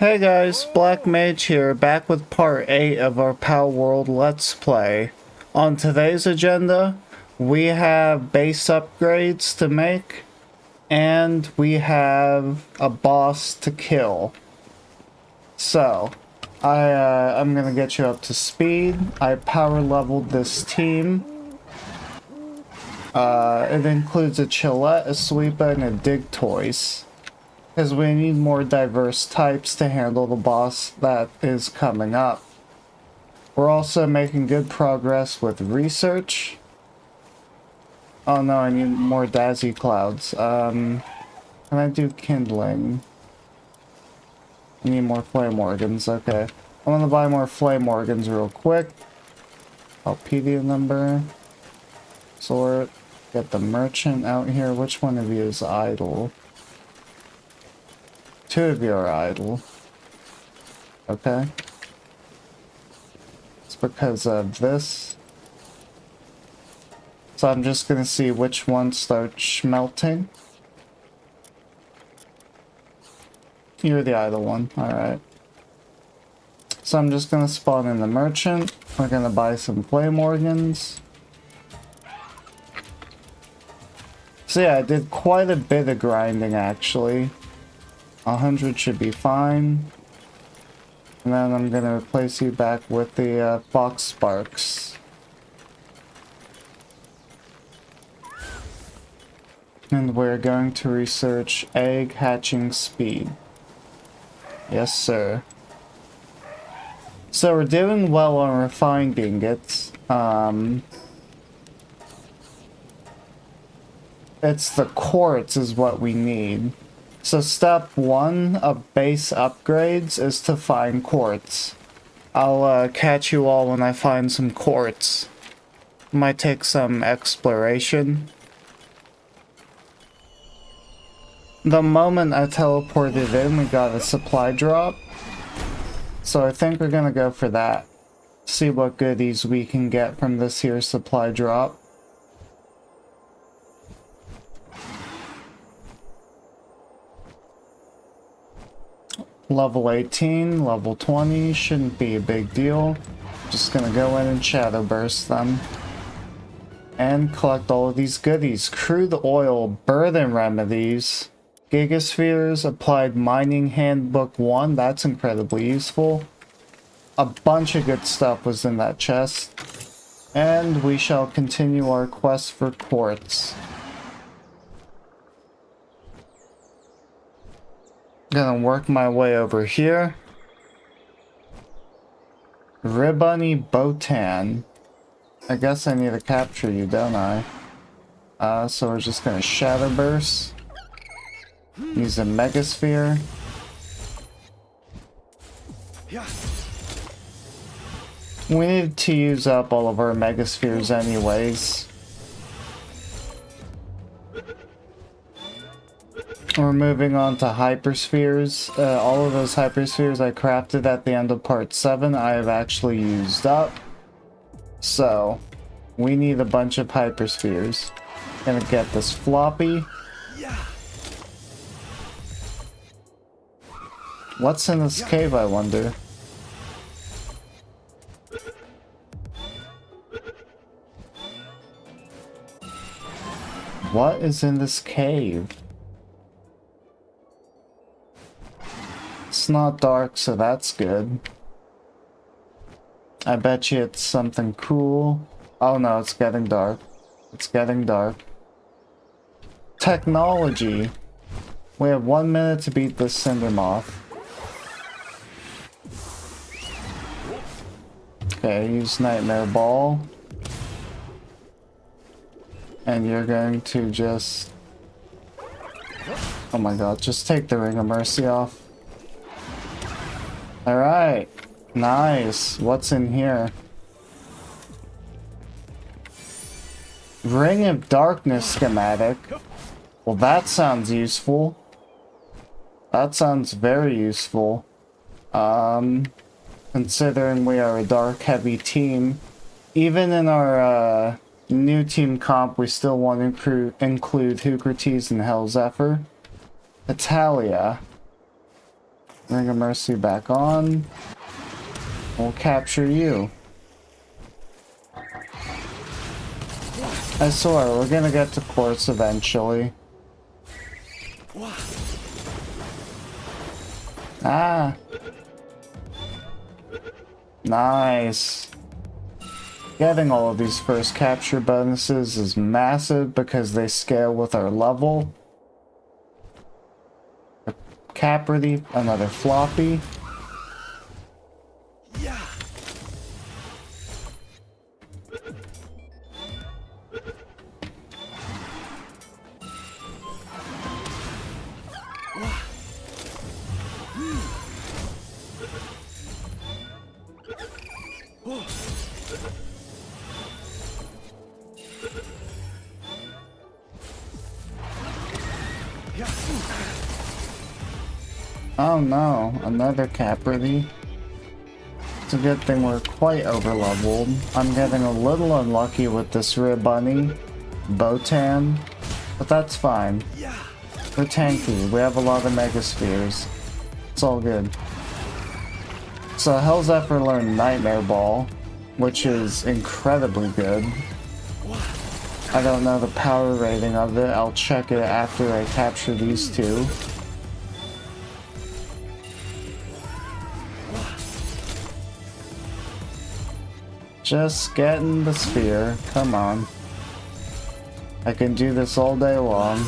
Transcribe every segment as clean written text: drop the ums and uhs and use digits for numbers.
Hey guys, Black Mage here, back with part 8 of our Palworld Let's Play. On today's agenda, we have base upgrades to make, and we have a boss to kill. So, I'm gonna get you up to speed. I power leveled this team. It includes a Chillette, a Sweeper, and a Digtoise. Because we need more diverse types to handle the boss that is coming up. We're also making good progress with research. Oh no, I need more Dazzy Clouds. Can I do Kindling? I need more Flame Organs, okay. I'm gonna buy more Flame Organs real quick. Alpedia number. Sort. Get the merchant out here. Which one of you is idle? Two of you are idle. Okay. It's because of this. So I'm just gonna see which one starts smelting. You're the idle one, alright. So I'm just gonna spawn in the merchant. We're gonna buy some flame organs. So yeah, I did quite a bit of grinding actually. 100 should be fine. And then I'm gonna replace you back with the Fox Sparks. And we're going to research egg hatching speed. Yes, sir. So we're doing well on refined ingots. It's the quartz is what we need. So step 1 of base upgrades is to find quartz. I'll catch you all when I find some quartz. Might take some exploration. The moment I teleported in, we got a supply drop. So I think we're gonna go for that. See what goodies we can get from this here supply drop. Level 18, level 20, shouldn't be a big deal. Just gonna go in and shadow burst them. And collect all of these goodies. Crude oil, burden remedies, gigaspheres, applied mining handbook 1, that's incredibly useful. A bunch of good stuff was in that chest. And we shall continue our quest for quartz. Gonna work my way over here. Ribbony Botan. I guess I need to capture you, don't I? So we're just gonna Shadow Burst. Use a Megasphere. We need to use up all of our Megaspheres anyways. We're moving on to hyperspheres. All of those hyperspheres I crafted at the end of part 7 I have actually used up. So, we need a bunch of hyperspheres. Gonna get this floppy. What's in this cave, I wonder? What is in this cave? It's not dark, so that's good. I bet you it's something cool. Oh no, it's getting dark. It's getting dark. Technology. We have 1 minute to beat this Cinder Moth. Okay, use Nightmare Ball. And you're going to just... Oh my god, just take the Ring of Mercy off. Alright, nice. What's in here? Ring of Darkness schematic. Well, that sounds useful. That sounds very useful. Considering we are a dark heavy team. Even in our new team comp, we still want to include Hucrates and Hellzephyr. Italia. Ring of Mercy back on. We'll capture you. I swear, we're gonna get to Quartz eventually. Ah! Nice! Getting all of these first capture bonuses is massive because they scale with our level. A Caprity, another floppy. Oh no, another Caprity. It's a good thing we're quite overleveled. I'm getting a little unlucky with this Ribbunny, Botan, but that's fine. We're tanky, we have a lot of Mega Spheres. It's all good. So Hellzephyr learned Nightmare Ball, which is incredibly good. I don't know the power rating of it, I'll check it after I capture these two. Just getting the sphere, come on. I can do this all day long.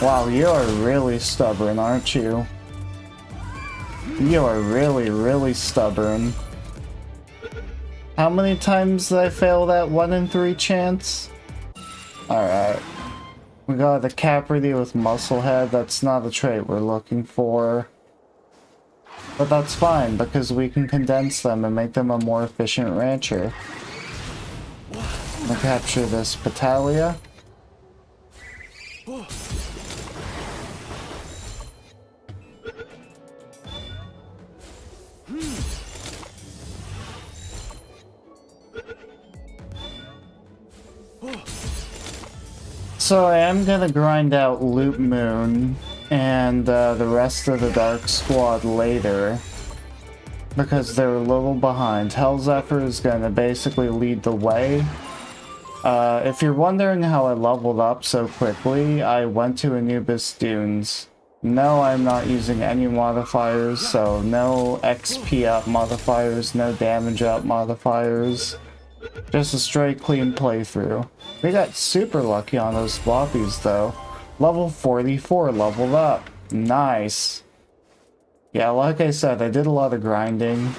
Wow, you are really stubborn, aren't you? You are really, really stubborn. How many times did I fail that 1 in 3 chance? Alright. We got the Caprity with Muscle Head. That's not the trait we're looking for. But that's fine, because we can condense them and make them a more efficient rancher. We'll capture this Petalia. So I am gonna grind out Loop Moon and the rest of the Dark Squad later, because they're a little behind. Hellzephyr is gonna basically lead the way. If you're wondering how I leveled up so quickly, I went to Anubis Dunes. No, I'm not using any modifiers, so no XP up modifiers, no damage up modifiers. Just a straight clean playthrough. We got super lucky on those floppies though. Level 44 leveled up. Nice. Yeah, like I said, I did a lot of grinding.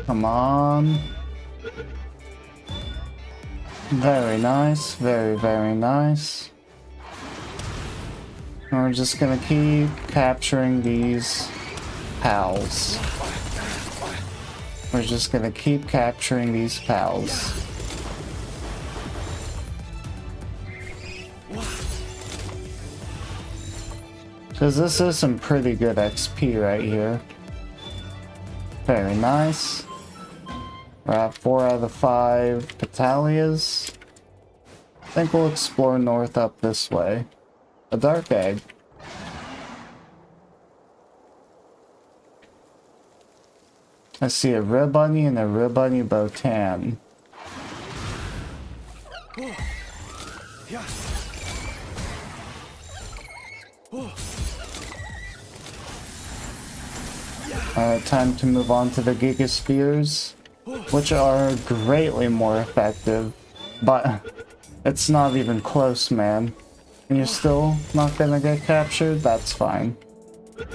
Come on. Very nice, very, very nice. And we're just gonna keep capturing these pals. We're just gonna keep capturing these pals. Because this is some pretty good XP right here. Very nice. We're at 4 out of 5 Petalias. I think we'll explore north up this way. A Dark Egg. I see a Ribbunny and a Ribbunny Botan. Alright, time to move on to the Gigaspheres, which are greatly more effective, but it's not even close, man. And you're still not gonna get captured? That's fine.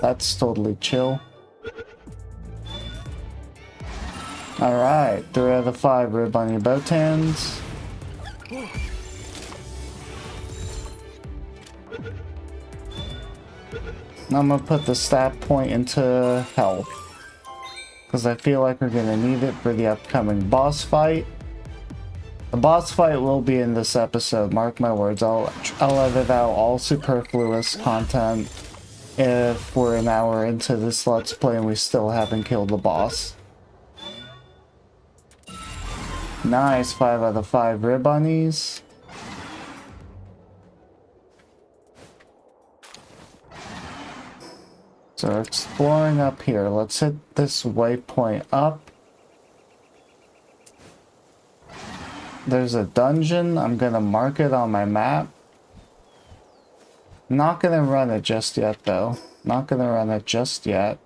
That's totally chill. Alright, 3 out of 5 Ribbunny Botans. I'm gonna put the stat point into health. because I feel like we're gonna need it for the upcoming boss fight. The boss fight will be in this episode, mark my words. I'll edit out all superfluous content if we're an hour into this Let's Play and we still haven't killed the boss. Nice, 5 out of 5 rib bunnies. So we're exploring up here. Let's hit this waypoint up. There's a dungeon. I'm gonna mark it on my map. Not gonna run it just yet though. Not gonna run it just yet.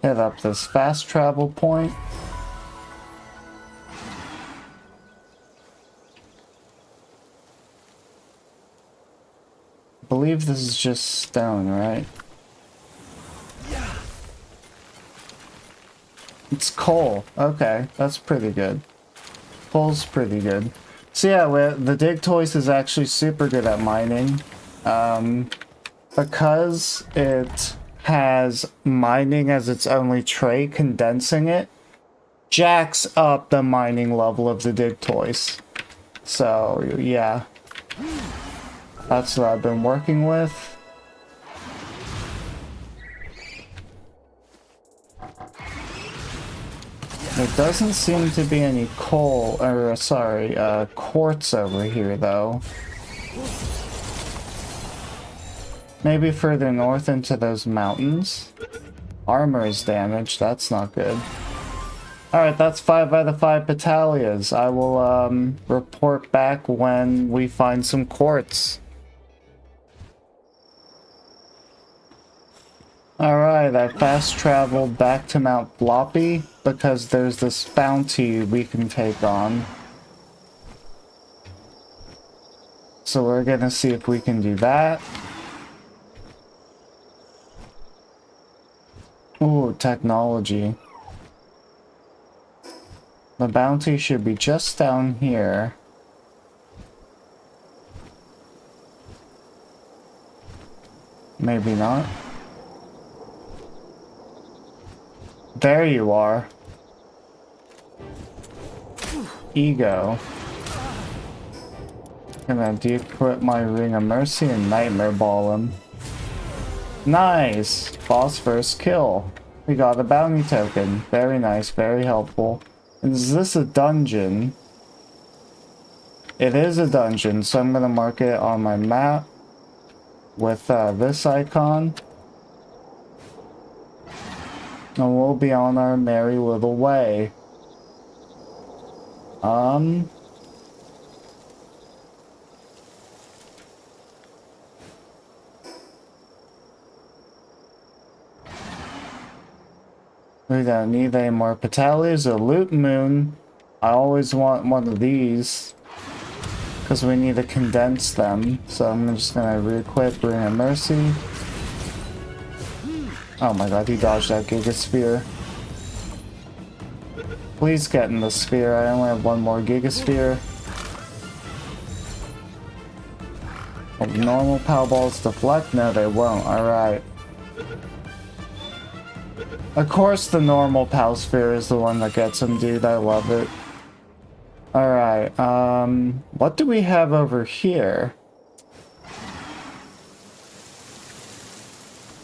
Hit up this fast travel point. I believe this is just stone, right? It's coal. Okay, that's pretty good. Coal's pretty good. So yeah, the Dig Toys is actually super good at mining. Because it has mining as its only trait, condensing it jacks up the mining level of the Dig Toys. So yeah, that's what I've been working with. There doesn't seem to be any coal, or sorry, quartz over here though. Maybe further north into those mountains. Armor is damaged, that's not good. Alright, that's 5 out of 5 battalias. I will report back when we find some quartz. Alright, I fast traveled back to Mount Floppy because there's this bounty we can take on. So we're gonna see if we can do that. Ooh, technology. The bounty should be just down here. Maybe not. There you are. Ego. Gonna de-equip my Ring of Mercy and Nightmare Ball him. Nice! Boss first kill. We got a bounty token. Very nice, very helpful. Is this a dungeon? It is a dungeon, so I'm gonna mark it on my map with this icon. And we'll be on our merry little way. We don't need any more battalions. A loot moon. I always want one of these. Because we need to condense them. So I'm just gonna re-equip Ring of Mercy. Oh my god, he dodged that Gigasphere. Please get in the sphere. I only have one more Gigasphere. Will normal power balls deflect? No, they won't. Alright. Of course the normal Pal Sphere is the one that gets him, dude. I love it. Alright, what do we have over here?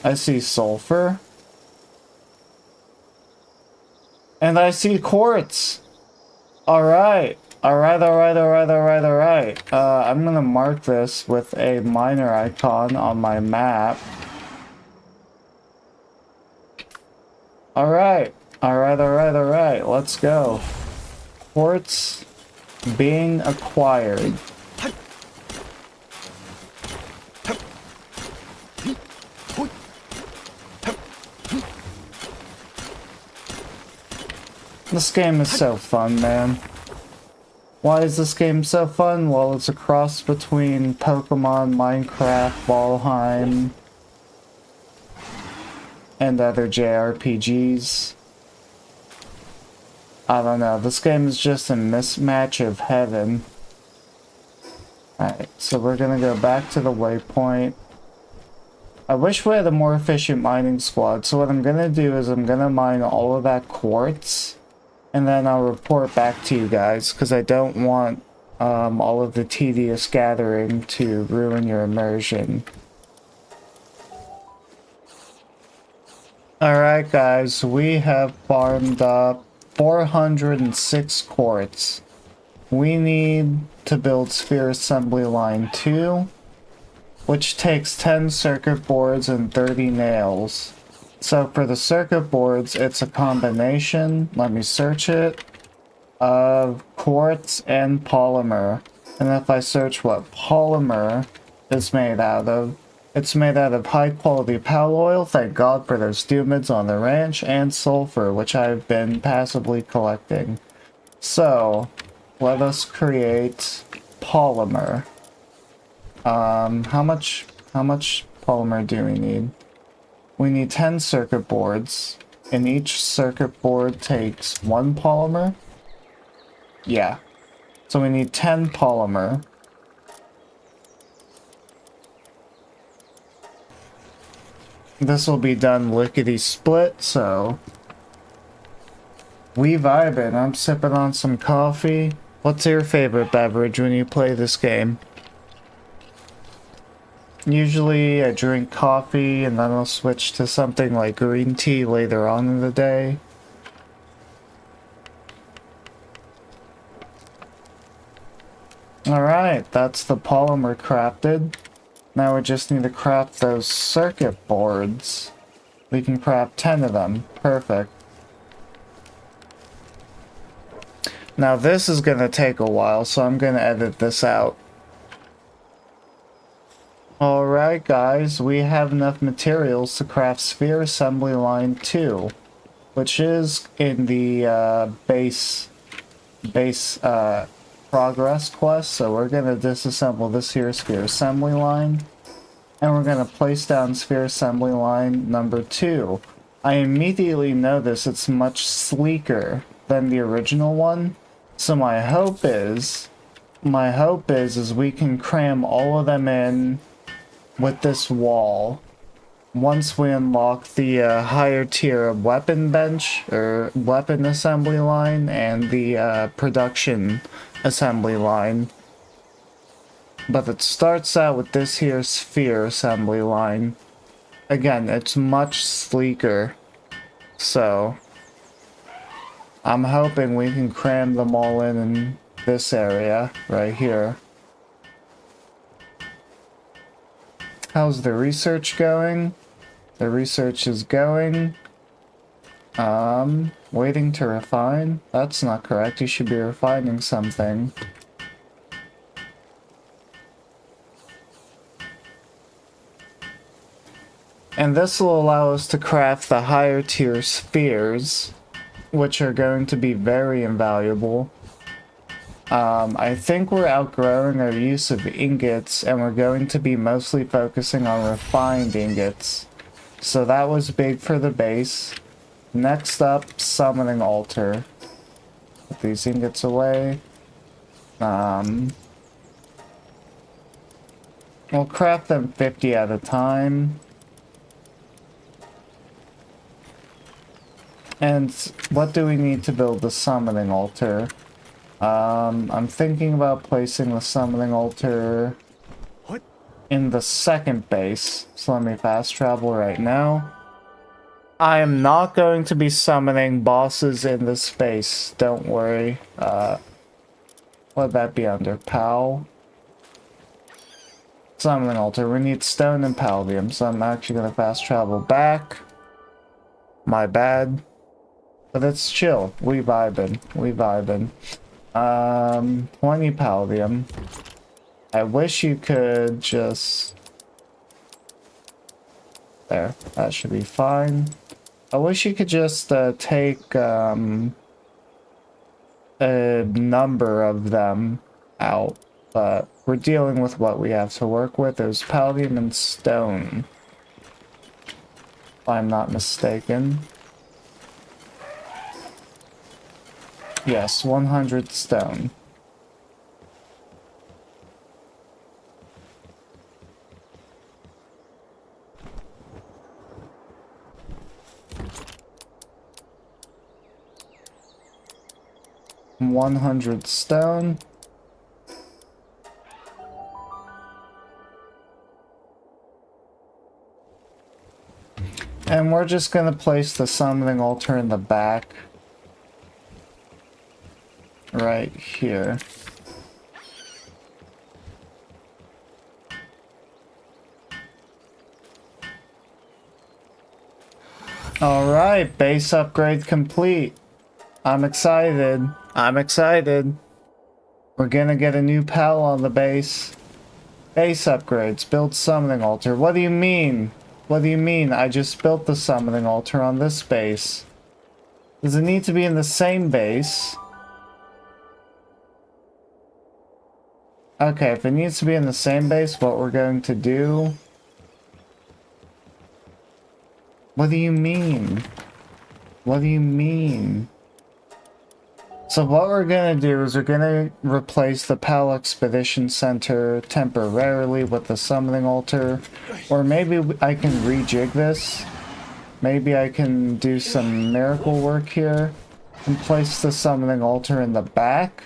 I see sulfur. And I see quartz! Alright. Alright. I'm gonna mark this with a miner icon on my map. Alright, let's go. Quartz being acquired. This game is so fun, man. Why is this game so fun? Well, it's a cross between Pokemon, Minecraft, Valheim, and other JRPGs. I don't know, this game is just a mismatch of heaven. Alright, so we're gonna go back to the waypoint. I wish we had a more efficient mining squad, so what I'm gonna do is I'm gonna mine all of that quartz, and then I'll report back to you guys, because I don't want all of the tedious gathering to ruin your immersion. Alright guys, we have farmed up 406 quartz. We need to build Sphere Assembly Line 2, which takes 10 circuit boards and 30 nails. So for the circuit boards, it's a combination, let me search it, of quartz and polymer. And if I search what polymer is made out of, it's made out of high quality pal oil, thank God for those stumids on the ranch, and sulfur, which I've been passively collecting. So, let us create polymer. How much polymer do we need? We need 10 circuit boards, and each circuit board takes 1 polymer. Yeah. So we need 10 polymer. This will be done lickety-split, so... we vibing. I'm sipping on some coffee. What's your favorite beverage when you play this game? Usually I drink coffee and then I'll switch to something like green tea later on in the day. Alright, that's the polymer crafted. Now we just need to craft those circuit boards. We can craft 10 of them. Perfect. Now this is gonna take a while, so I'm gonna edit this out. Alright guys, we have enough materials to craft Sphere Assembly Line 2, which is in the base progress quest, so we're gonna disassemble this here Sphere Assembly Line, and we're gonna place down Sphere Assembly Line number 2. I immediately notice it's much sleeker than the original one. So my hope is we can cram all of them in with this wall once we unlock the higher tier of weapon bench or weapon assembly line and the production assembly line. But it starts out with this here sphere assembly line. Again, it's much sleeker, so I'm hoping we can cram them all in this area right here. How's the research going? The research is going. Waiting to refine? That's not correct. You should be refining something. And this will allow us to craft the higher tier spheres, which are going to be very invaluable. I think we're outgrowing our use of ingots, and we're going to be mostly focusing on refined ingots. So that was big for the base. Next up, summoning altar. Put these ingots away. We'll craft them 50 at a time. And what do we need to build the summoning altar? I'm thinking about placing the summoning altar in the second base. So let me fast travel right now. I am not going to be summoning bosses in this space, don't worry. Would that be under PAL? Summoning altar. We need stone and palladium, so I'm actually going to fast travel back. My bad. But it's chill. We vibing. We vibing. 20 palladium. I wish you could just... there. That should be fine. I wish you could just take a number of them out. But we're dealing with what we have to work with. There's palladium and stone, if I'm not mistaken. Yes, 100 stone. some 100 stone. And we're just gonna place the summoning altar in the back. Right here. Alright, base upgrade complete. I'm excited. I'm excited. We're gonna get a new pal on the base. Base upgrades. Build summoning altar. What do you mean? What do you mean? I just built the summoning altar on this base. Does it need to be in the same base? Okay, if it needs to be in the same base, what we're going to do... What do you mean? What do you mean? So what we're gonna do is we're gonna replace the PAL Expedition Center temporarily with the summoning altar. Or maybe I can rejig this. Maybe I can do some miracle work here and place the summoning altar in the back.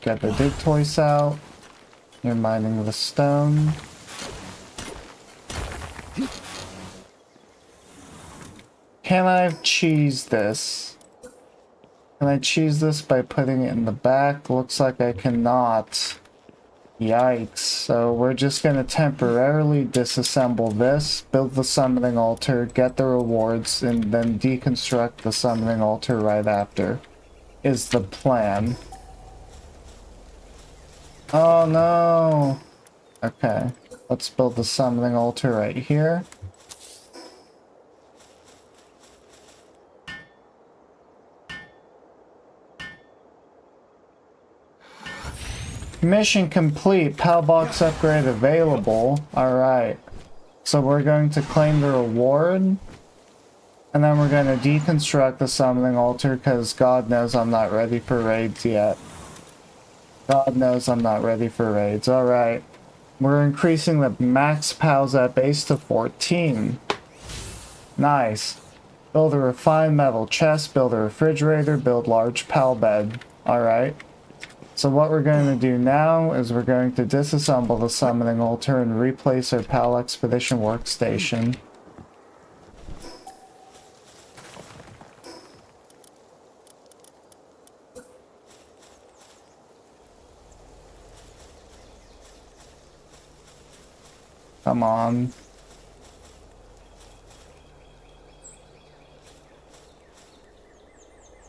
Get the dig toys out. You're mining the stone. Can I cheese this? Can I cheese this by putting it in the back? Looks like I cannot. Yikes. So we're just going to temporarily disassemble this, build the summoning altar, get the rewards, and then deconstruct the summoning altar right after. Is the plan. Oh no! Okay, let's build the summoning altar right here. Mission complete. PAL box upgrade available. Alright. So we're going to claim the reward. And then we're going to deconstruct the summoning altar because God knows I'm not ready for raids yet. God knows I'm not ready for raids. Alright. We're increasing the max PALs at base to 14. Nice. Build a refined metal chest, build a refrigerator, build large PAL bed. Alright. So what we're going to do now is we're going to disassemble the summoning altar and replace our PAL expedition workstation. Come on.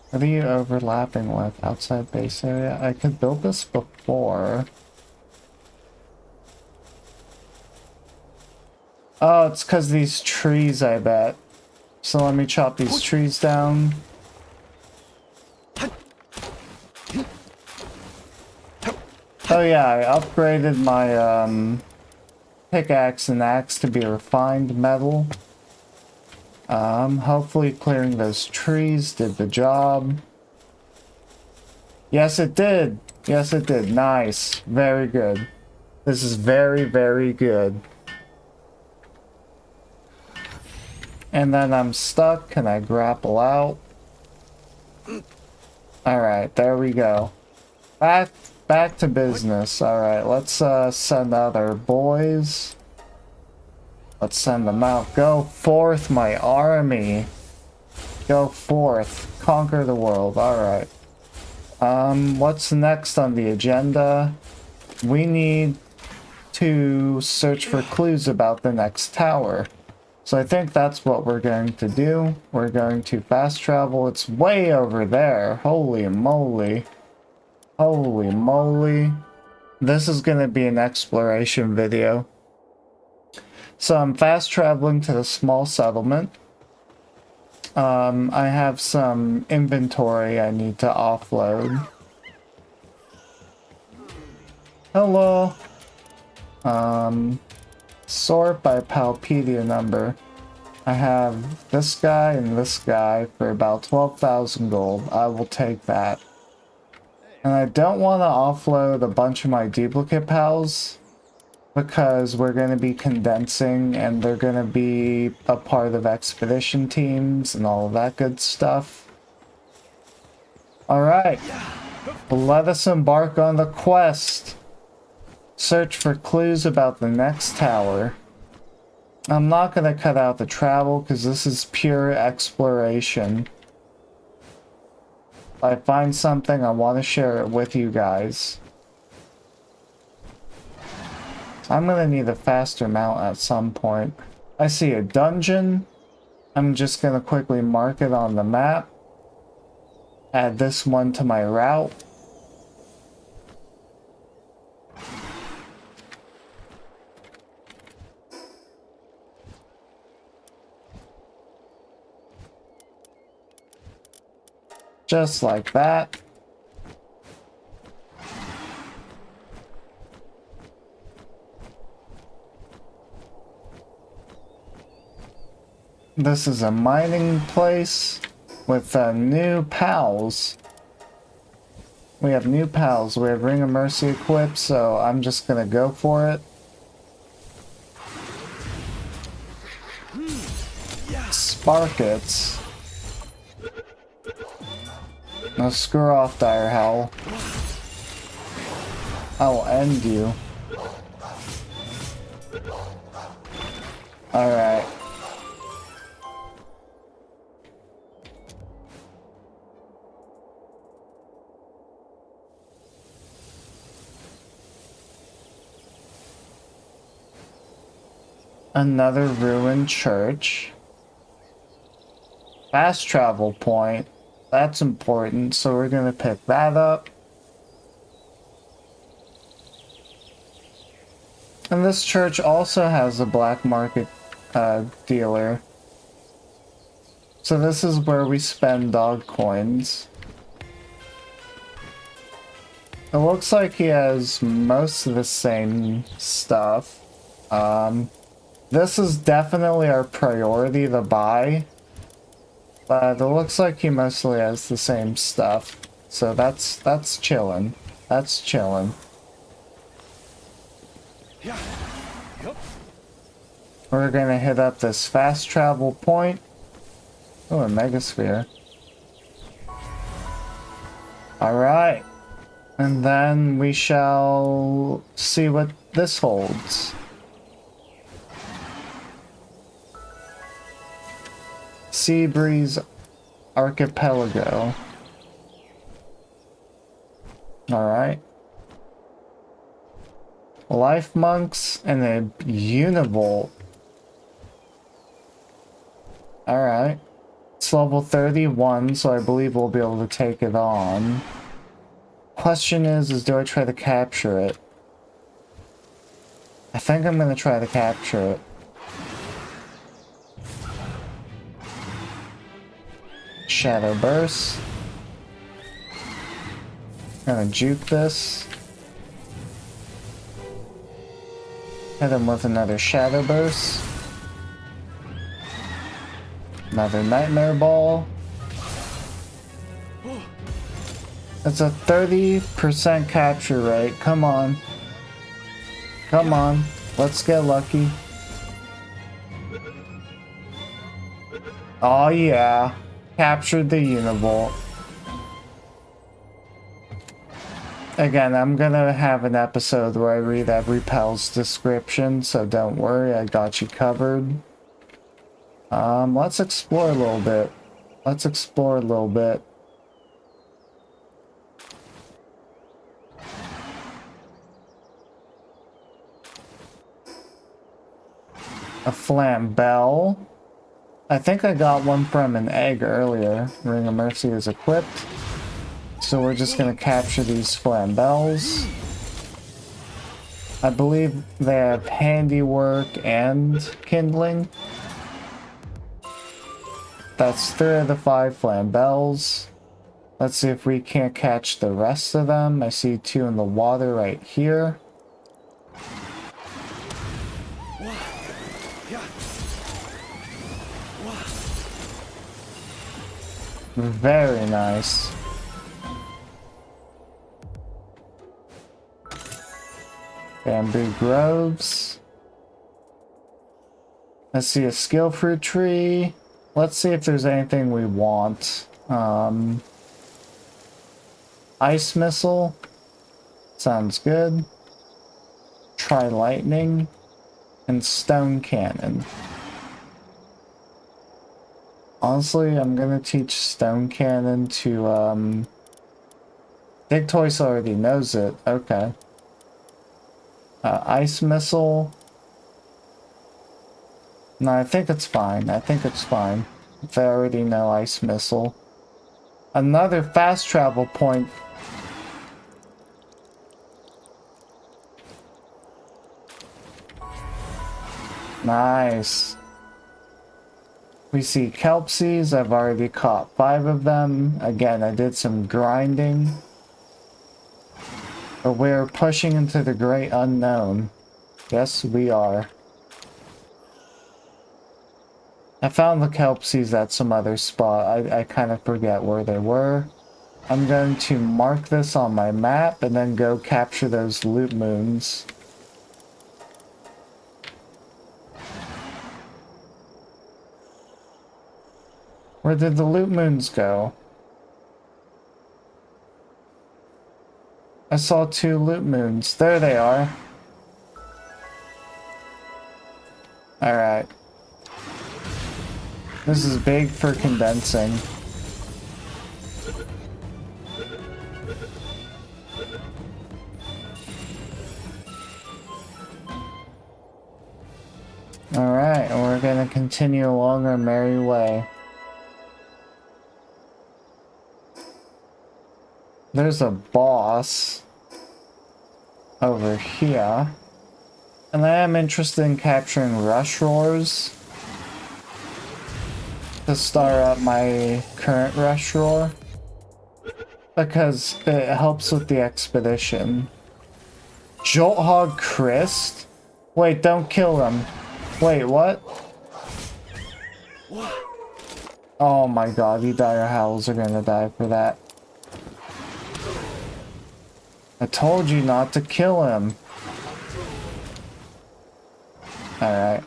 What are you overlapping with? Outside base area? I could build this before. Oh, it's because these trees, I bet. So let me chop these trees down. Oh yeah, I upgraded my pickaxe and axe to be refined metal. Hopefully clearing those trees did the job. Yes, it did. Yes, it did. Nice. Very good. This is very, very good. And then I'm stuck. Can I grapple out? Alright, there we go. Back to business. Alright, let's send out our boys. Let's send them out. Go forth, my army. Go forth. Conquer the world. Alright. What's next on the agenda? We need to search for clues about the next tower. So I think that's what we're going to do. We're going to fast travel. It's way over there. Holy moly. Holy moly. This is going to be an exploration video. So I'm fast traveling to the small settlement. I have some inventory I need to offload. Hello. Sort by Palpedia number. I have this guy and this guy for about 12,000 gold. I will take that. And I don't want to offload a bunch of my duplicate pals. because we're going to be condensing and they're going to be a part of expedition teams and all of that good stuff. Alright, let us embark on the quest. Search for clues about the next tower. I'm not going to cut out the travel because this is pure exploration. If I find something, I want to share it with you guys. I'm going to need a faster mount at some point. I see a dungeon. I'm just going to quickly mark it on the map. Add this one to my route. Just like that. This is a mining place with new pals. We have new pals. We have Ring of Mercy equipped, so I'm just gonna go for it. Sparkets. Now screw off, Dire Howl. I will end you. Alright. Another ruined church. Fast travel point. That's important, so we're gonna pick that up. And this church also has a black market dealer. So this is where we spend dog coins. It looks like he has most of the same stuff. This is definitely our priority to buy. But it looks like he mostly has the same stuff. So that's chillin'. That's chillin'. We're gonna hit up this fast travel point. Oh, a megasphere. Alright. And then we shall see what this holds. Sea Breeze Archipelago. Alright. Life Monks and a Univolt. Alright. It's level 31, so I believe we'll be able to take it on. Question is do I try to capture it? I think I'm gonna try to capture it. Shadow Burst. Gonna juke this. Hit him with another Shadow Burst. Another Nightmare Ball. It's a 30% capture rate. Come on. Come on. Let's get lucky. Oh yeah. Captured the Univolt. Again, I'm gonna have an episode where I read every pal's description, so don't worry, I got you covered. Let's explore a little bit. Let's explore a little bit. A Flambell. I think I got one from an egg earlier. Ring of Mercy is equipped. So we're just gonna capture these Flambells. I believe they have handiwork and kindling. That's 3 of the 5 Flambells. Let's see if we can't catch the rest of them. I see 2 in the water right here. Very nice. Bamboo groves. I see a skill fruit tree. Let's see if there's anything we want. Ice missile. Sounds good. Try lightning. And stone cannon. Honestly, I'm gonna teach stone cannon to, Digtoise already knows it. Okay. Ice missile. No, I think it's fine. I think it's fine. If they already know ice missile. Another fast travel point. Nice. We see kelpsies. I've already caught 5 of them. Again, I did some grinding. But we're pushing into the great unknown. Yes, we are. I found the kelpsies at some other spot. I kind of forget where they were. I'm going to mark this on my map and then go capture those loot moons. Where did the loot moons go? I saw 2 loot moons. There they are. Alright. This is big for condensing. Alright, and we're gonna continue along our merry way. There's a boss over here. And I am interested in capturing rush roars to start up my current rush roar, because it helps with the expedition. Jolthog Christ? Wait, don't kill him. Wait, what? Oh my god, you dire howls are gonna die for that. I told you not to kill him. Alright.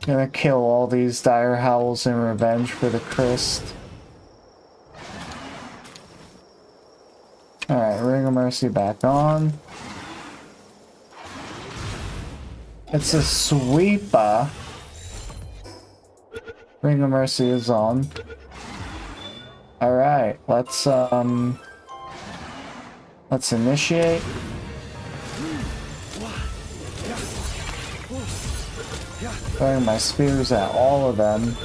Gonna kill all these dire howls in revenge for the Christ. Alright, Ring of Mercy back on. It's a sweeper. Ring of Mercy is on. Alright, let's initiate. Throwing my spears at all of them.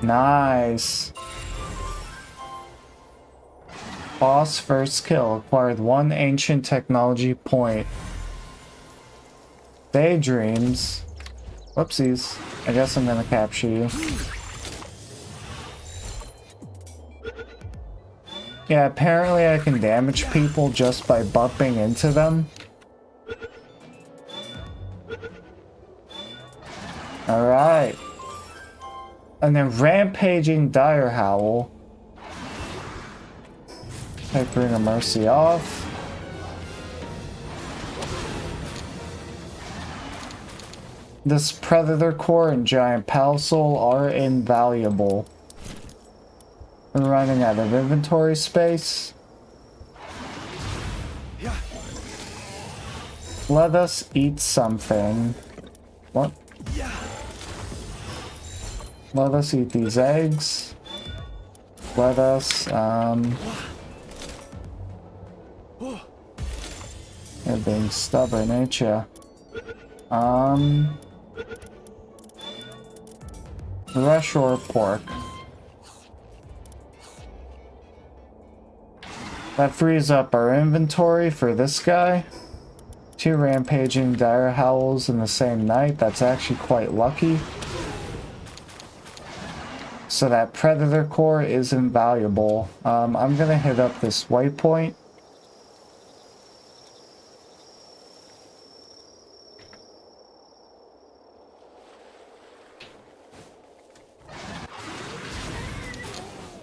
Nice. Boss first kill. Acquired 1 ancient technology point. Daydreams. Whoopsies. I guess I'm gonna capture you. Yeah, apparently I can damage people just by bumping into them. Alright. And then Rampaging Dire Howl. Take Ring of Mercy off. This Predator Core and Giant Palsoul are invaluable. We're running out of inventory space. Let us eat something. What? Let us eat these eggs. Let us, you're being stubborn, ain't ya? Rush or pork. That frees up our inventory for this guy. 2 Rampaging Dire Howls in the same night. That's actually quite lucky. So that Predator Core is invaluable. I'm gonna hit up this waypoint.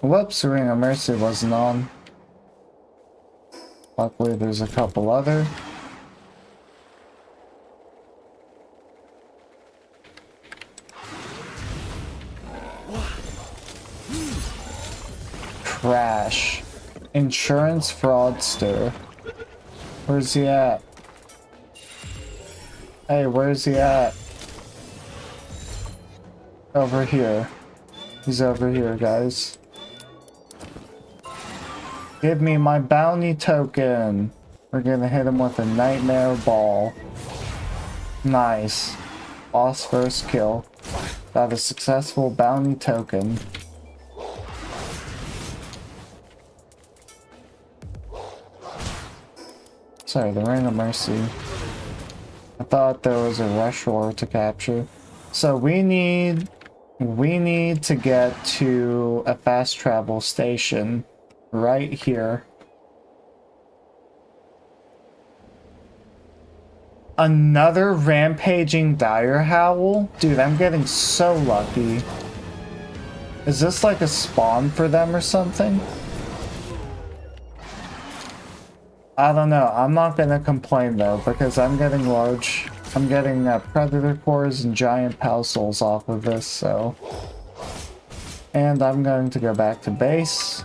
Whoops, Ring of Mercy wasn't on. Luckily there's a couple other. Crash. Insurance fraudster. Where's he at? Hey, where's he at? Over here. He's over here, guys. Give me my bounty token. We're gonna hit him with a nightmare ball. Nice. Boss first kill. Got a successful bounty token. Sorry, the Ring of Mercy. I thought there was a rush ore to capture. So we need to get to a fast travel station right here. Another rampaging dire howl? Dude, I'm getting so lucky. Is this like a spawn for them or something? I don't know. I'm not gonna complain though, because I'm getting predator cores and giant pal souls off of this, so. And I'm going to go back to base.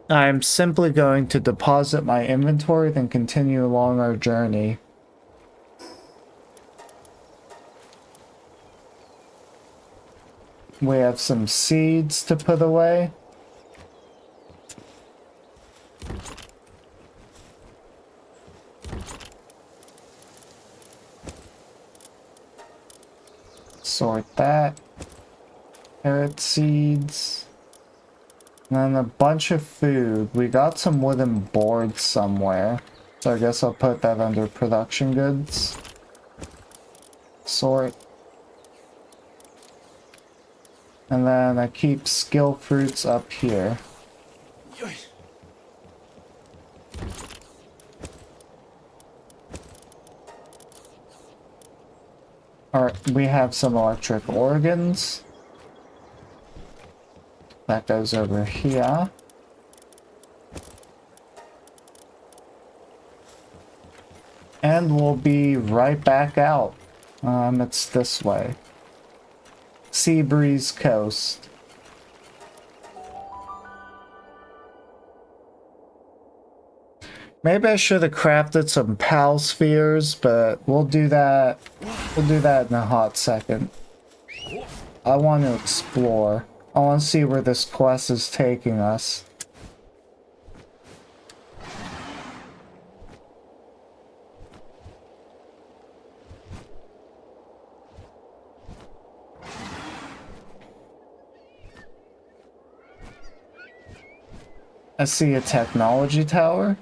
I'm simply going to deposit my inventory, then continue along our journey. We have some seeds to put away. Sort that. Carrot seeds. And then a bunch of food. We got some wooden boards somewhere. So I guess I'll put that under production goods. Sort. And then I keep skill fruits up here. Alright, we have some electric organs. That goes over here. And we'll be right back out. It's this way. Seabreeze Coast. Maybe I should have crafted some pal spheres, but we'll do that. We'll do that in a hot second. I want to explore. I want to see where this quest is taking us. I see a technology tower.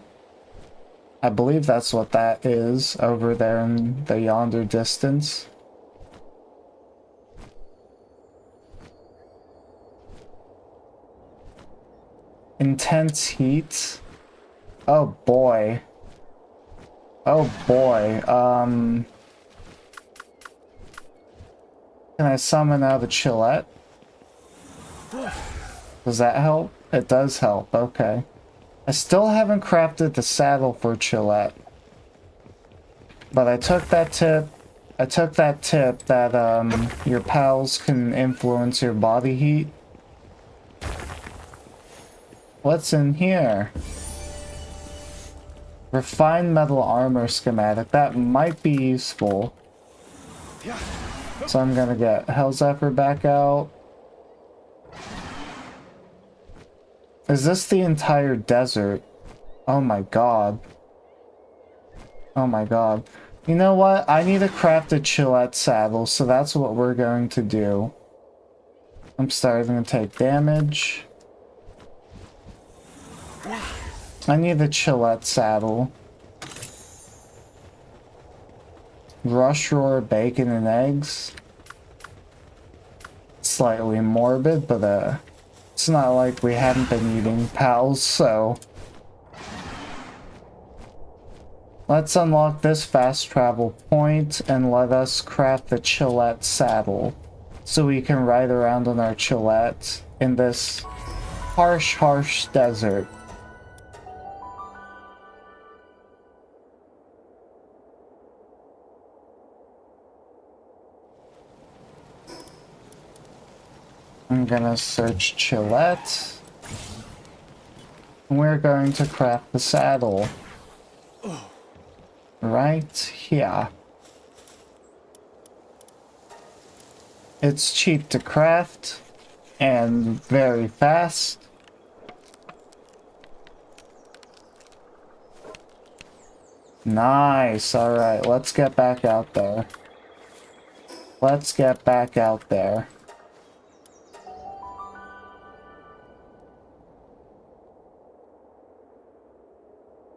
I believe that's what that is over there in the yonder distance. Intense heat. Oh boy. Oh boy. Can I summon out a Chillette? Does that help? It does help, okay. I still haven't crafted the saddle for Chillette. But I took that tip. That your pals can influence your body heat. What's in here? Refined metal armor schematic. That might be useful. So I'm gonna get Hellzephyr back out. Is this the entire desert? Oh my god. Oh my god. You know what? I need to craft a Chillette saddle, so that's what we're going to do. I'm starting to take damage. I need a Chillette saddle. Rush roar, bacon, and eggs. Slightly morbid, but it's not like we haven't been eating pals, so... Let's unlock this fast travel point and let us craft the Chillette saddle. So we can ride around on our Chillette in this harsh desert. I'm gonna search Chillette. We're going to craft the saddle. Right here. It's cheap to craft and very fast. Nice. Alright, let's get back out there. Let's get back out there.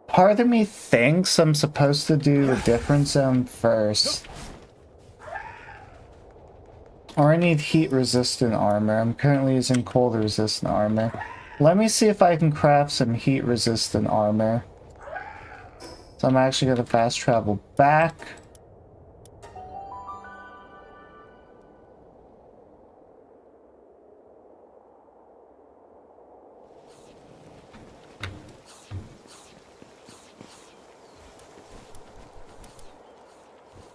Part of me thinks I'm supposed to do a different zone first. Or I need heat resistant armor. I'm currently using cold resistant armor. Let me see if I can craft some heat resistant armor. So I'm actually gonna fast travel back.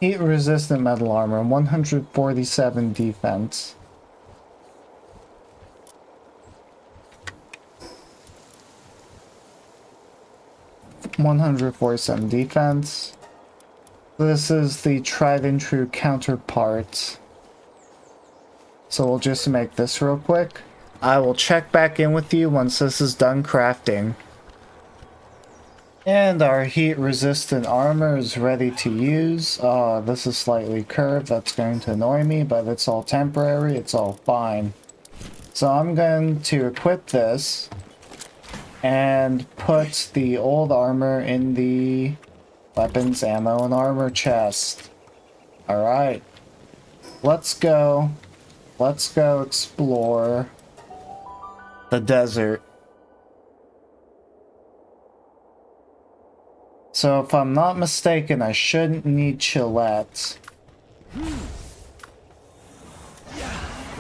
Heat resistant metal armor, 147 defense. (147 defense). This is the tried and true counterpart. So we'll just make this real quick. I will check back in with you once this is done crafting. And our heat resistant armor is ready to use. This is slightly curved, that's going to annoy me, but it's all temporary, it's all fine. So I'm going to equip this and put the old armor in the weapons, ammo, and armor chest. Alright. Let's go. Let's go explore the desert. So if I'm not mistaken, I shouldn't need Chillette.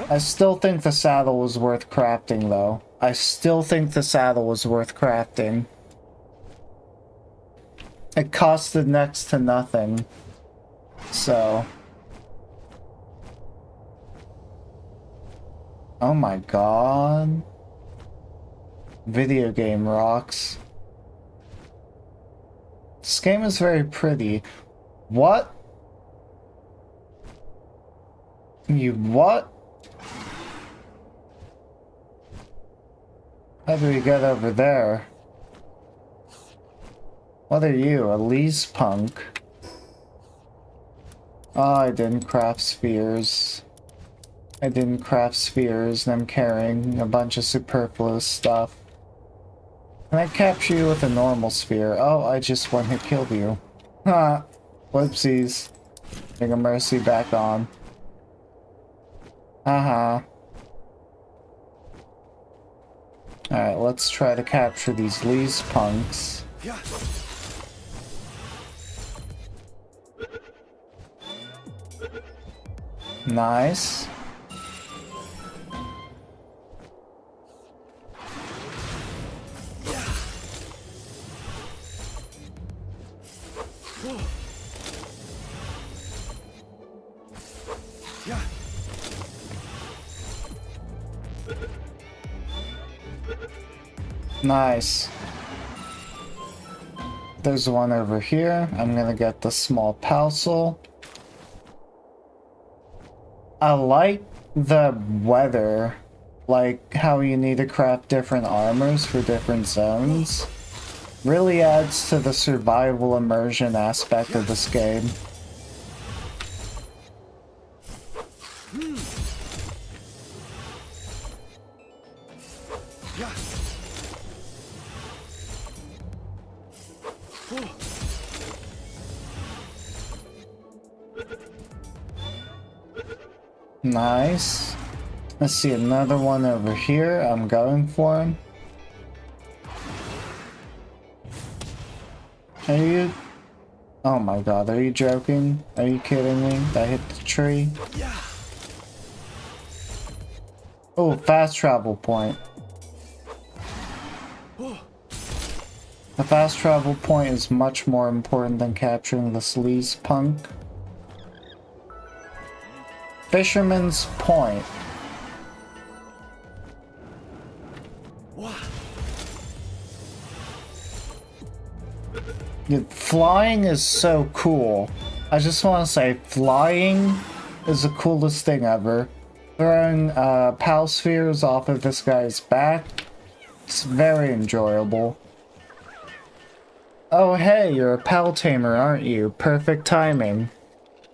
I still think the saddle was worth crafting, though. I still think the saddle was worth crafting. It costed next to nothing. So... oh my god. Video game rocks. This game is very pretty. What? You what? How do we get over there? What are you, a Lee's punk? Oh, I didn't craft spheres. I didn't craft spheres, and I'm carrying a bunch of superfluous stuff. Can I capture you with a normal sphere? Oh, I just one-hit killed you. Ha! Whoopsies. Bring a mercy back on. Haha. Alright, let's try to capture these Lee's punks. Nice. Nice. There's one over here. I'm gonna get the small parcel. I like the weather, like how you need to craft different armors for different zones. Really adds to the survival immersion aspect of this game. Nice. Let's see, another one over here. I'm going for him. Are you... oh my god, are you joking? Are you kidding me? That hit the tree? Oh, fast travel point. The fast travel point is much more important than capturing the sleaze punk. Fisherman's Point. Dude, flying is so cool. I just want to say, flying is the coolest thing ever. Throwing pal spheres off of this guy's back, it's very enjoyable. Oh hey, you're a pal tamer, aren't you? Perfect timing.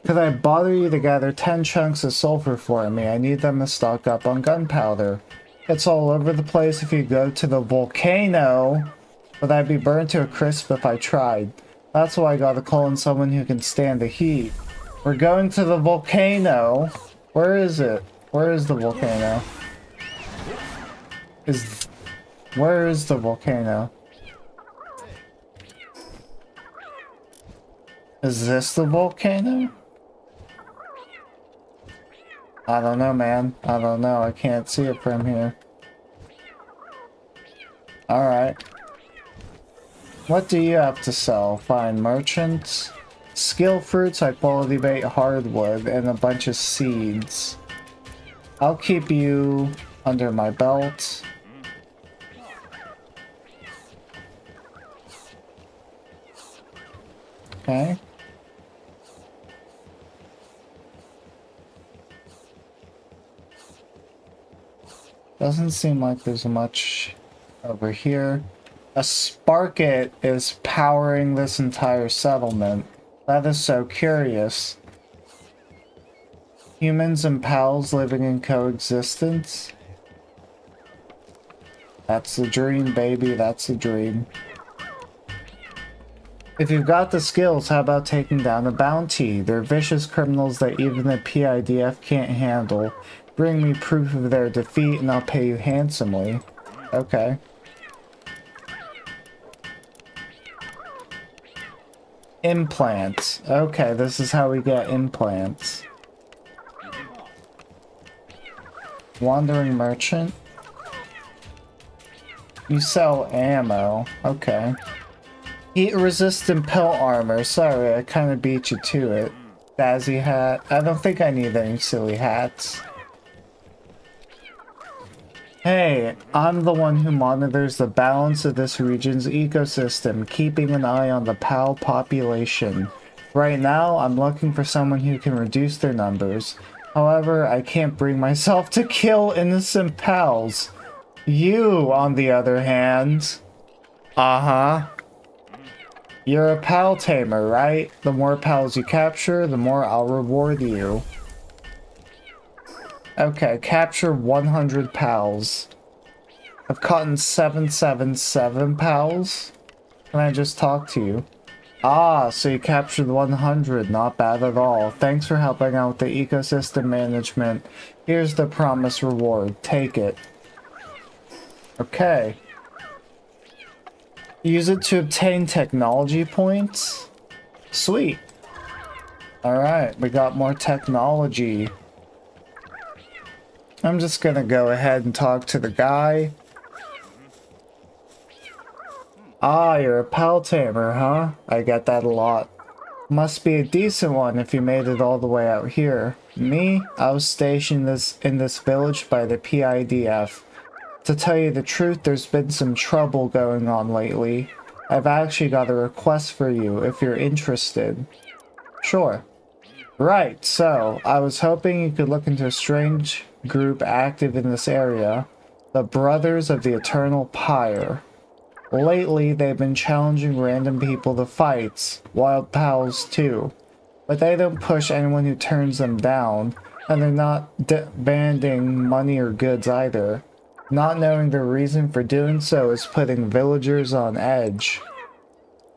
Could I bother you to gather 10 chunks of sulfur for me? I need them to stock up on gunpowder. It's all over the place if you go to the volcano, but I'd be burned to a crisp if I tried. That's why I gotta call in someone who can stand the heat. We're going to the volcano. Where is it? Where is the volcano? Where is the volcano? Is this the volcano? I don't know, man. I don't know. I can't see it from here. Alright. What do you have to sell? Fine merchants. Skill fruits, high quality bait, hardwood, and a bunch of seeds. I'll keep you under my belt. Okay. Doesn't seem like there's much over here. A Sparket is powering this entire settlement. That is so curious. Humans and pals living in coexistence. That's the dream, baby. That's the dream. If you've got the skills, how about taking down a bounty? They're vicious criminals that even the PIDF can't handle. Bring me proof of their defeat and I'll pay you handsomely. Okay. Implants. Okay, this is how we get implants. Wandering merchant. You sell ammo. Okay. Heat resistant pelt armor. Sorry, I kind of beat you to it. Dazzy hat. I don't think I need any silly hats. Hey, I'm the one who monitors the balance of this region's ecosystem, keeping an eye on the PAL population. Right now, I'm looking for someone who can reduce their numbers. However, I can't bring myself to kill innocent pals. You, on the other hand... Uh-huh. You're a pal tamer, right? The more pals you capture, the more I'll reward you. Okay, capture 100 pals. I've caught 777 pals. Can I just talk to you? Ah, so you captured 100. Not bad at all. Thanks for helping out with the ecosystem management. Here's the promised reward. Take it. Okay. Use it to obtain technology points? Sweet. Alright, we got more technology. I'm just gonna go ahead and talk to the guy. Ah, you're a pal tamer, huh? I get that a lot. Must be a decent one if you made it all the way out here. Me? I was stationed in this village by the PIDF. To tell you the truth, there's been some trouble going on lately. I've actually got a request for you if you're interested. Sure. Right, so, I was hoping you could look into a strange group active in this area. The Brothers of the Eternal Pyre. Lately, they've been challenging random people to fights, wild pals too. But they don't push anyone who turns them down, and they're not demanding money or goods either. Not knowing the reason for doing so is putting villagers on edge.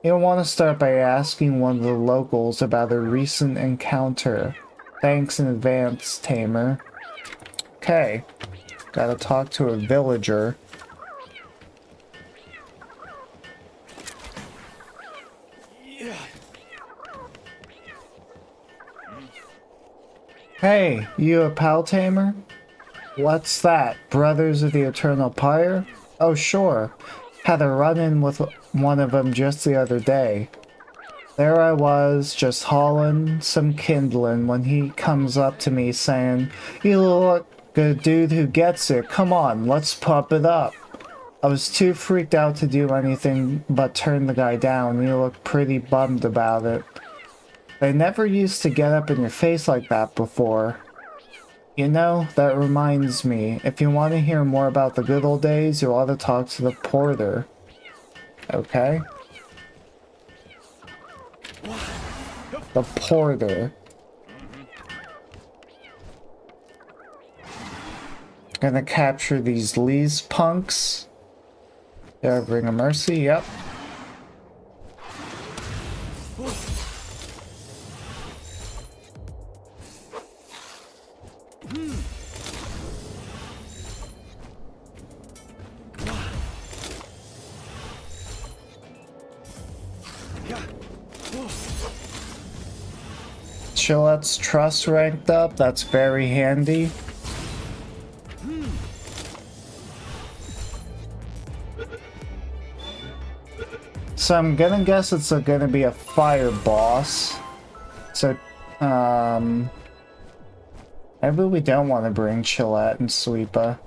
You'll want to start by asking one of the locals about a recent encounter. Thanks in advance, Tamer. Okay, gotta talk to a villager. Hey, you a pal tamer? What's that? Brothers of the Eternal Pyre? Oh, sure. Had a run-in with one of them just the other day. There I was, just hauling some kindling when he comes up to me saying, "You look good dude who gets it. Come on, let's pop it up." I was too freaked out to do anything but turn the guy down. He looked pretty bummed about it. They never used to get up in your face like that before. You know, that reminds me, if you want to hear more about the good old days, you ought to talk to the porter. Okay? The porter. Gonna capture these Lee's punks. Yeah, bring a mercy, yep. Chilette's trust ranked up, that's very handy. So I'm gonna guess it's gonna be a fire boss. So, maybe we don't want to bring Chillette and Sweepa.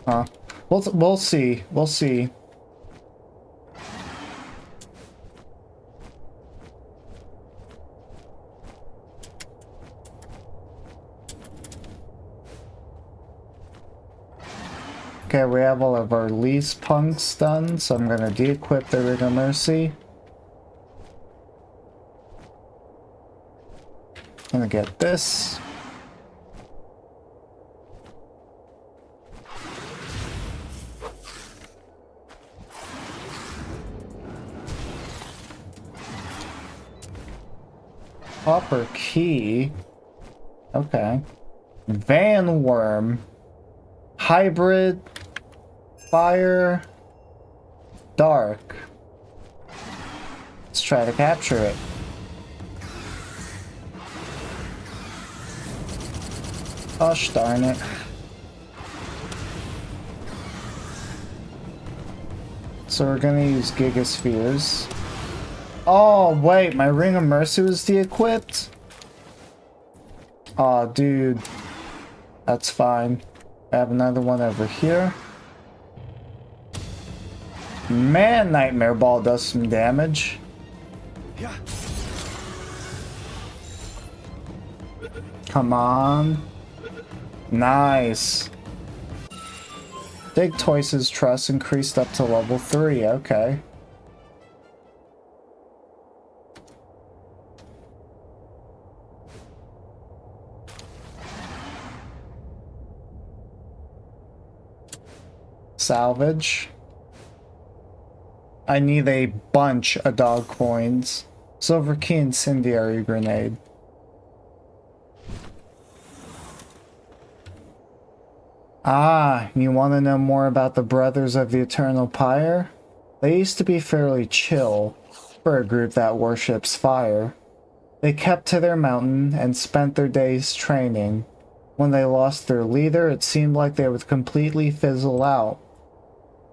Huh. We'll see. We'll see. Okay, we have all of our least punks done, so I'm gonna de-equip the Ring of Mercy. Gonna get this. Copper key. Okay. Van worm. Hybrid. Fire. Dark. Let's try to capture it. Gosh darn it. So we're gonna use Gigaspheres. Oh wait, my Ring of Mercy was de-equipped? Aw, dude. That's fine. I have another one over here. Man, Nightmare Ball does some damage. Come on. Nice. Digtoise's trust increased up to level 3, okay. Salvage. I need a bunch of dog coins. Silver key, incendiary grenade. Ah, you want to know more about the Brothers of the Eternal Pyre? They used to be fairly chill for a group that worships fire. They kept to their mountain and spent their days training. When they lost their leader, it seemed like they would completely fizzle out.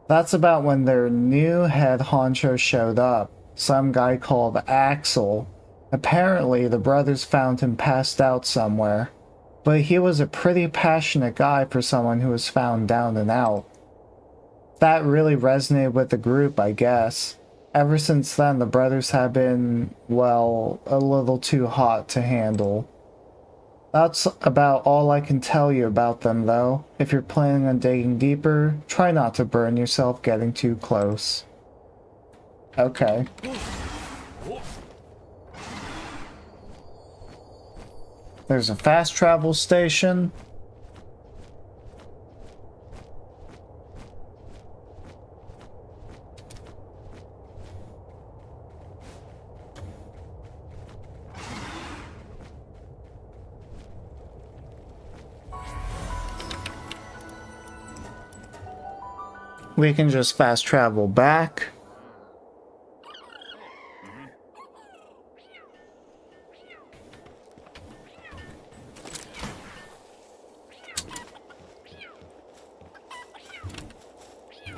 That's about when their new head honcho showed up, some guy called Axel. Apparently, the brothers found him passed out somewhere, but he was a pretty passionate guy for someone who was found down and out. That really resonated with the group, I guess. Ever since then, the brothers have been, well, a little too hot to handle. That's about all I can tell you about them, though. If you're planning on digging deeper, try not to burn yourself getting too close. Okay. There's a fast travel station. We can just fast travel back.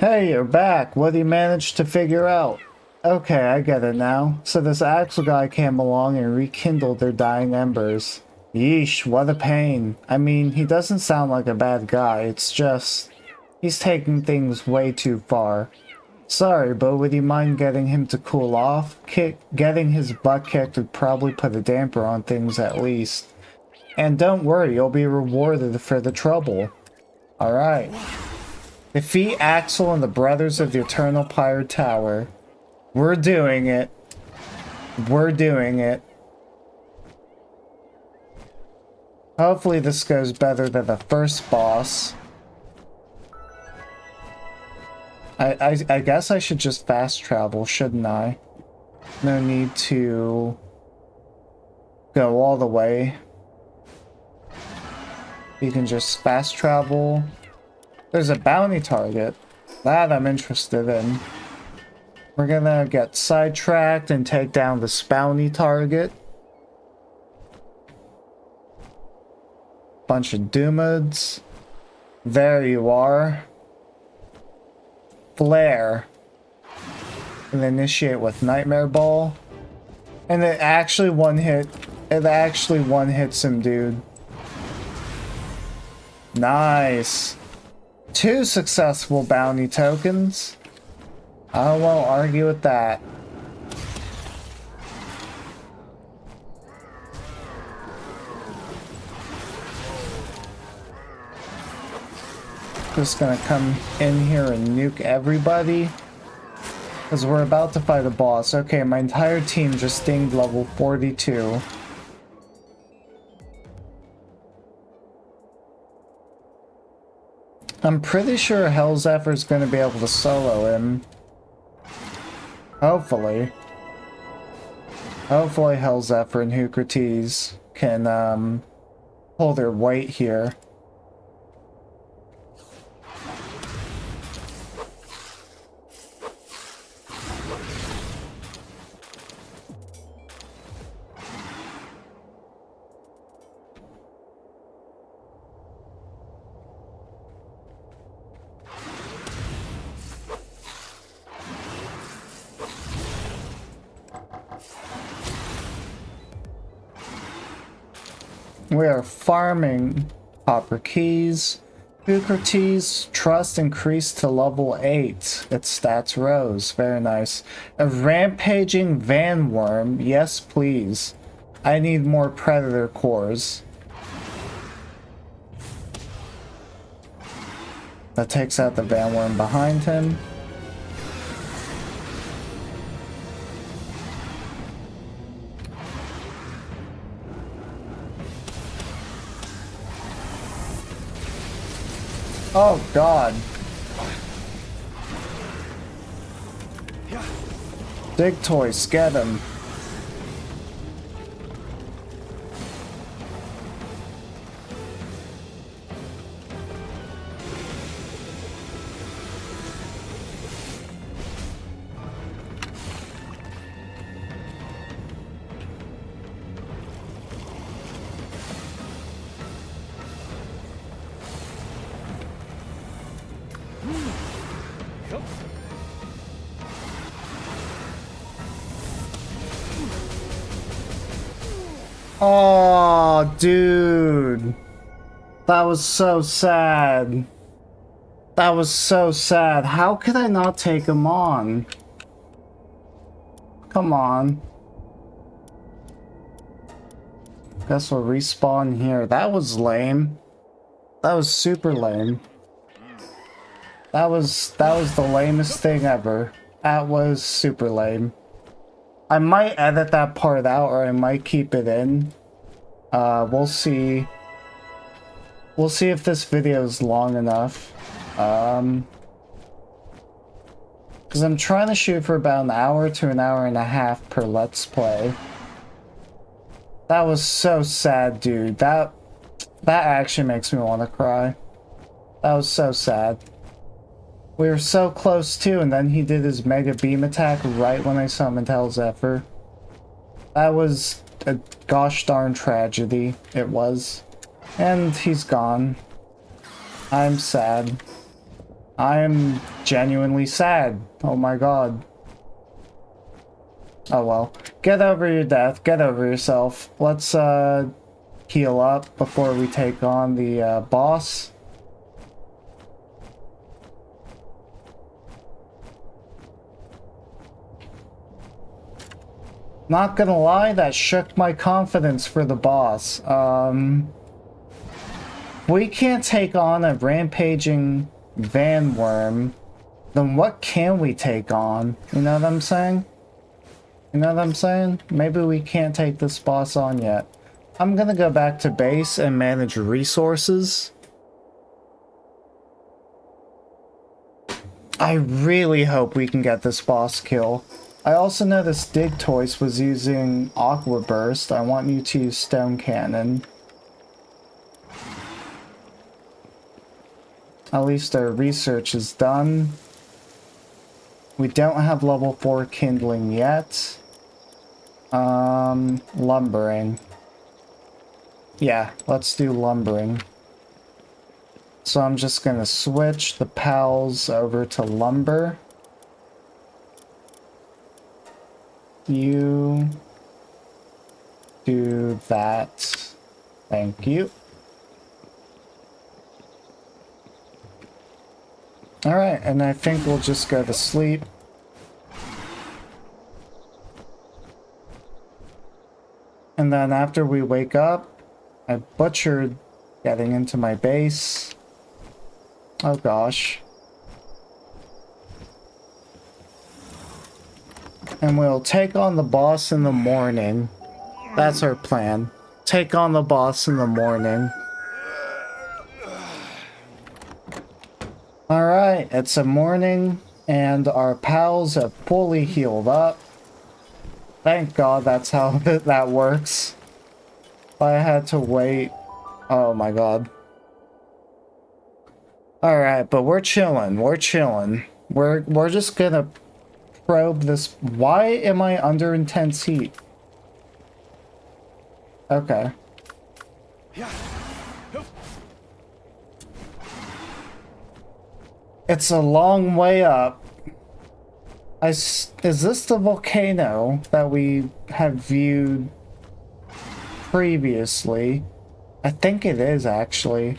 Hey, you're back. What do you manage to figure out? Okay, I get it now. So this Axel guy came along and rekindled their dying embers. Yeesh, what a pain. I mean, he doesn't sound like a bad guy, it's just... he's taking things way too far. Sorry, but would you mind getting him to cool off? Getting his butt kicked would probably put a damper on things at least. And don't worry, you'll be rewarded for the trouble. Alright. Defeat Axel and the Brothers of the Eternal Pyre Tower. We're doing it. We're doing it. Hopefully this goes better than the first boss. I guess I should just fast travel, shouldn't I? No need to go all the way. You can just fast travel. There's a bounty target. That I'm interested in. We're gonna get sidetracked and take down this bounty target. Bunch of Doomads. There you are. Flare. And initiate with Nightmare Ball. And it actually one-hits him, dude. Nice. 2 successful bounty tokens. I won't argue with that. Just gonna come in here and nuke everybody. Because we're about to fight a boss. Okay, my entire team just dinged level 42. I'm pretty sure Hellzephyr's gonna be able to solo him. Hopefully. Hopefully Hellzephyr and Hukrates can pull their weight here. We are farming copper keys. Hukrates' trust increased to level 8. Its stats rose. Very nice. A rampaging vanworm. Yes, please. I need more predator cores. That takes out the vanworm behind him. Oh god. Dig toys, get him. Oh, dude. That was so sad. That was so sad. How could I not take him on? Come on. Guess we'll respawn here. That was lame. That was super lame. That was the lamest thing ever. That was super lame. I might edit that part out, or I might keep it in. We'll see. We'll see if this video is long enough. Because I'm trying to shoot for about an hour to an hour and a half per Let's Play. That was so sad, dude. That actually makes me want to cry. That was so sad. We were so close too, and then he did his Mega Beam attack right when I summoned Hellzephyr. That was a gosh darn tragedy. It was. And he's gone. I'm sad. I'm genuinely sad. Oh my god. Oh well. Get over your death. Get over yourself. Let's heal up before we take on the boss. Not gonna lie, that shook my confidence for the boss. We can't take on a rampaging van worm, then what can we take on? You know what I'm saying? You know what I'm saying? Maybe we can't take this boss on yet. I'm gonna go back to base and manage resources. I really hope we can get this boss kill. I also noticed Digtoise was using Aqua Burst. I want you to use Stone Cannon. At least our research is done. We don't have level 4 kindling yet. Lumbering. Yeah, let's do lumbering. So I'm just gonna switch the pals over to lumber. You do that. Thank you. Alright, and I think we'll just go to sleep. And then after we wake up, I butchered getting into my base. Oh gosh. And we'll take on the boss in the morning. That's our plan. Take on the boss in the morning. Alright, it's a morning, and our pals have fully healed up. Thank God that's how that works. I had to wait. Oh my god. Alright, but we're chilling. We're chilling. We're just gonna probe this. Why am I under intense heat? Okay. It's a long way up. Is this the volcano that we have viewed previously? I think it is, actually.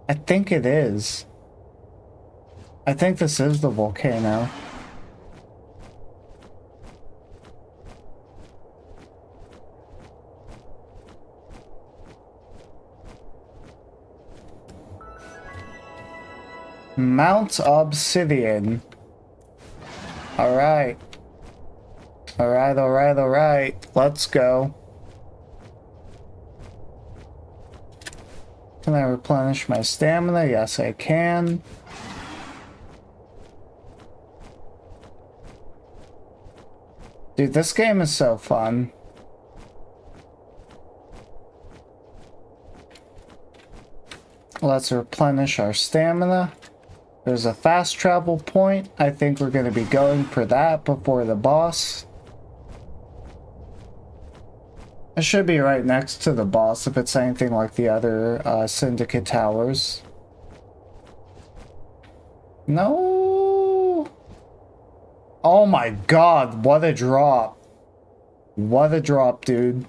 I think it is. I think this is the volcano. Mount Obsidian. Alright. Alright. Let's go. Can I replenish my stamina? Yes, I can. Dude, this game is so fun. Let's replenish our stamina. There's a fast travel point. I think we're going to be going for that before the boss. It should be right next to the boss if it's anything like the other Syndicate towers. No! Oh my god, what a drop. What a drop, dude.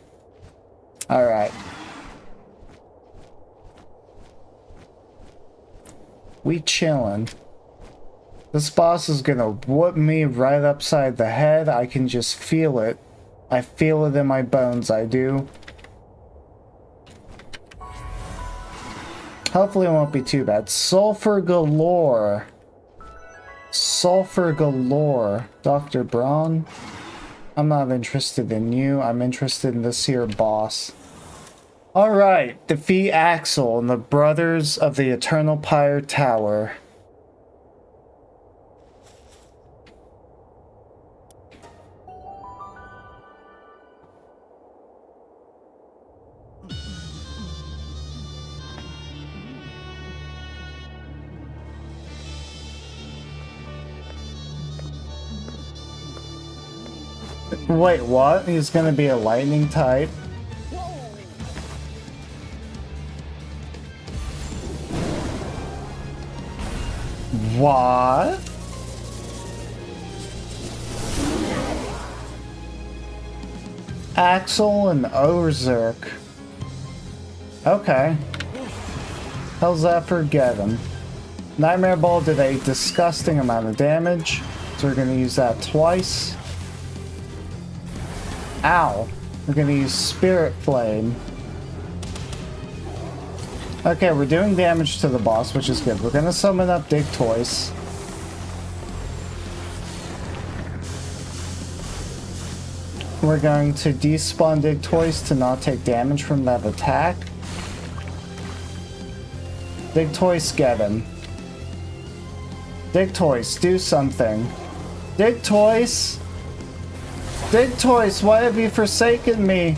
Alright. We chillin'. This boss is gonna whoop me right upside the head. I can just feel it. I feel it in my bones, I do. Hopefully it won't be too bad. Sulfur galore. Sulfur galore. Dr. Braun. I'm not interested in you. I'm interested in this here boss. Alright, defeat Axel and the Brothers of the Eternal Pyre Tower. Wait, what? He's gonna be a lightning type? What? Axel and Orserk. Okay. How's that for get him? Nightmare Ball did a disgusting amount of damage, so we're gonna use that twice. Ow. We're gonna use Spirit Flame. Okay, we're doing damage to the boss, which is good. We're gonna summon up Dig Toys. We're going to despawn Dig Toys to not take damage from that attack. Dig Toys, get him. Dig Toys, do something. Dig Toys! Dig Toys, why have you forsaken me?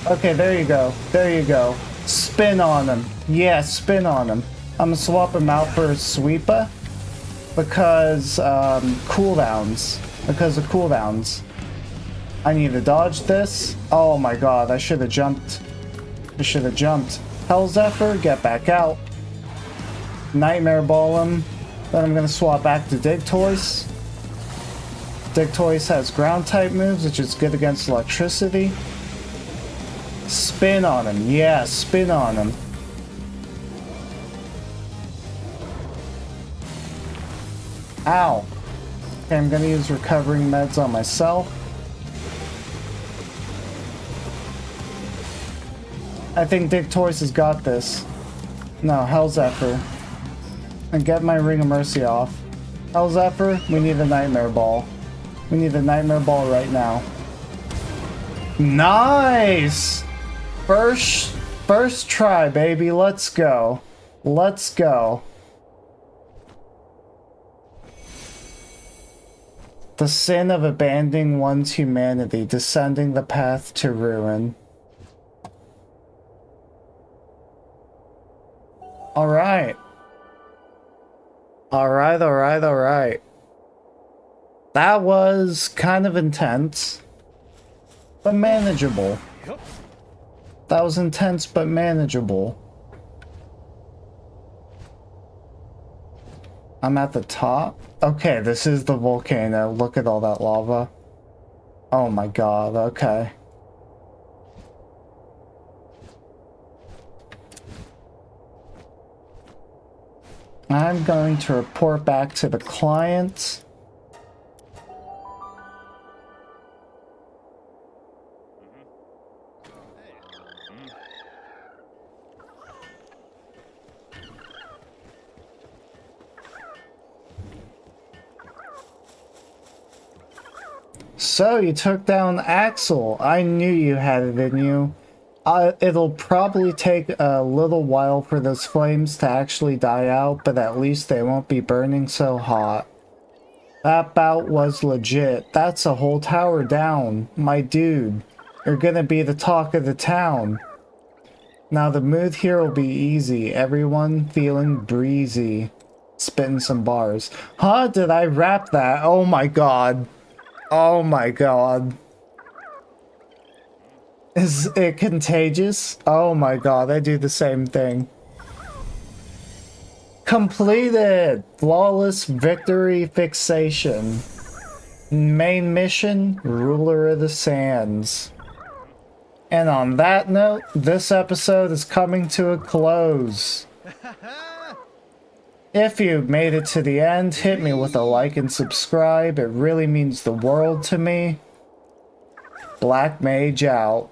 Okay, there you go. There you go. Spin on him. Yeah, spin on him. I'm gonna swap him out for Sweeper. Because, cooldowns. Because of cooldowns. I need to dodge this. Oh my god, I should have jumped. I should have jumped. Hell Zephyr, get back out. Nightmare Ball him. Then I'm gonna swap back to Dig Toys. Dig Toys has ground type moves, which is good against electricity. Spin on him. Yeah, spin on him. Ow. Okay, I'm gonna use recovering meds on myself. I think Dig Toys has got this. No, Hell Zephyr. And get my Ring of Mercy off. Hell Zephyr, we need a Nightmare Ball. We need a Nightmare Ball right now. Nice! First try, baby. Let's go. Let's go. The sin of abandoning one's humanity, descending the path to ruin. Alright. Alright. That was kind of intense, but manageable. That was intense, but manageable. I'm at the top. Okay, this is the volcano. Look at all that lava. Oh my god, okay. I'm going to report back to the client. So, you took down Axel. I knew you had it in you. It'll probably take a little while for those flames to actually die out, but at least they won't be burning so hot. That bout was legit. That's a whole tower down. My dude, you're gonna be the talk of the town. Now the mood here will be easy. Everyone feeling breezy. Spitting some bars. Huh? Did I rap that? Oh my god. Oh my god. Is it contagious? Oh my god, I do the same thing. Completed! Flawless victory fixation. Main mission, Ruler of the Sands. And on that note, this episode is coming to a close. If you made it to the end, hit me with a like and subscribe. It really means the world to me. Black Mage out.